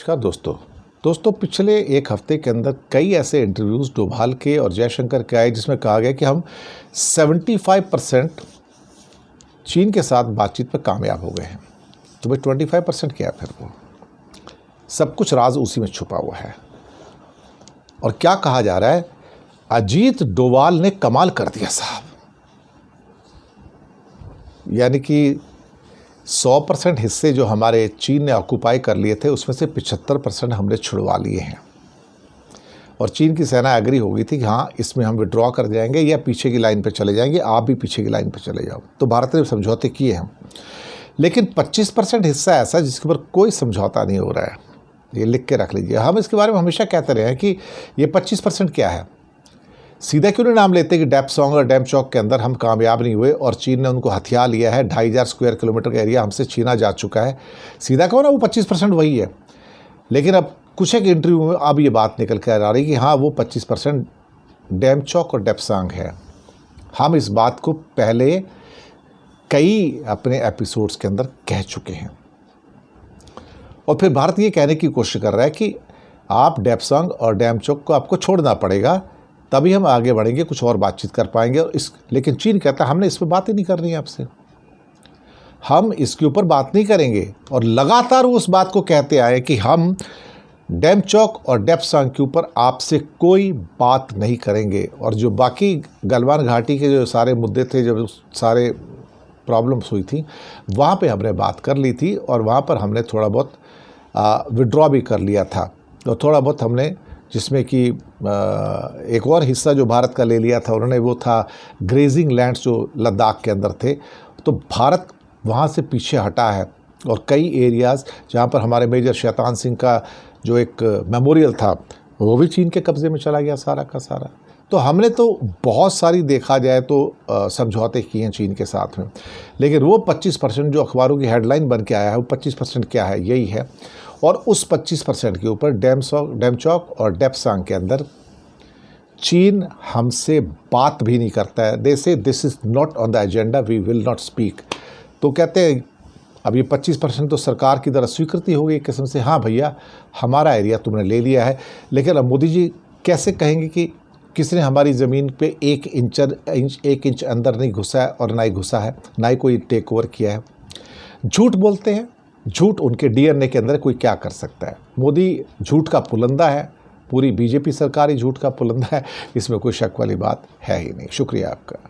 नमस्कार दोस्तों पिछले एक हफ्ते के अंदर कई ऐसे इंटरव्यूज़ डोभाल के और जयशंकर के आए जिसमें कहा गया कि हम 75% चीन के साथ बातचीत में कामयाब हो गए हैं। तो भाई 25% क्या है? फिर वो सब कुछ राज उसी में छुपा हुआ है। और क्या कहा जा रहा है, अजीत डोभाल ने कमाल कर दिया साहब, यानी कि 100% हिस्से जो हमारे चीन ने ऑक्यूपाई कर लिए थे उसमें से 75% हमने छुड़वा लिए हैं। और चीन की सेना एग्री हो गई थी कि हाँ इसमें हम विड्रॉ कर जाएंगे या पीछे की लाइन पे चले जाएंगे, आप भी पीछे की लाइन पे चले जाओ। तो भारत ने समझौते किए हैं, लेकिन 25% हिस्सा ऐसा जिसके ऊपर कोई समझौता नहीं हो रहा है। ये लिख के रख लीजिए। हम इसके बारे में हमेशा कहते रहे हैं कि ये 25% क्या है। सीधा क्यों नहीं नाम लेते कि डेप्सोंग और डेमचौक के अंदर हम कामयाब नहीं हुए और चीन ने उनको हथिया लिया है, 2500 स्क्वायर किलोमीटर का एरिया हमसे छीना जा चुका है। सीधा कहो ना, वो 25% वही है। लेकिन अब कुछ एक इंटरव्यू में अब ये बात निकल कर आ रही कि हाँ वो 25% डेमचौक और डेप्सांग है। हम इस बात को पहले कई अपने एपिसोड्स के अंदर कह चुके हैं और फिर भारत ये कहने की कोशिश कर रहा है कि आप डेप्सांग और डेमचौक को आपको छोड़ना पड़ेगा, तभी हम आगे बढ़ेंगे, कुछ और बातचीत कर पाएंगे। और लेकिन चीन कहता है हमने इस पर बात ही नहीं करनी है आपसे, हम इसके ऊपर बात नहीं करेंगे। और लगातार वो उस बात को कहते आए कि हम डेमचौक और डेप्सांग के ऊपर आपसे कोई बात नहीं करेंगे। और जो बाकी गलवान घाटी के जो सारे मुद्दे थे, जब सारे प्रॉब्लम्स हुई थी, वहाँ पे हमने बात कर ली थी और वहाँ पर हमने थोड़ा बहुत विड्रॉ भी कर लिया था। और थोड़ा बहुत हमने, जिसमें कि एक और हिस्सा जो भारत का ले लिया था उन्होंने, वो था ग्रेजिंग लैंड्स जो लद्दाख के अंदर थे। तो भारत वहाँ से पीछे हटा है और कई एरियाज़ जहाँ पर हमारे मेजर शैतान सिंह का जो एक मेमोरियल था वो भी चीन के कब्ज़े में चला गया सारा का सारा। तो हमने तो बहुत सारी, देखा जाए तो समझौते किए हैं चीन के साथ में, लेकिन वो 25% जो अखबारों की हेडलाइन बन के आया है वो 25% क्या है, यही है। और उस 25% के ऊपर डेमचौक और डेप्सांग के अंदर चीन हमसे बात भी नहीं करता है। They say this is not on the agenda, we will not speak. तो कहते हैं अब ये 25% तो सरकार की तरफ स्वीकृति हो गई एक किस्म से, हाँ भैया हमारा एरिया तुमने ले लिया है। लेकिन अब मोदी जी कैसे कहेंगे कि किसी ने हमारी ज़मीन पे एक इंच अंदर नहीं घुसा है और ना ही घुसा है, ना ही कोई टेक ओवर किया है। झूठ बोलते हैं, झूठ उनके डीएनए के अंदर, कोई क्या कर सकता है। मोदी झूठ का पुलंदा है, पूरी बीजेपी सरकार ही झूठ का पुलंदा है, इसमें कोई शक वाली बात है ही नहीं। शुक्रिया आपका।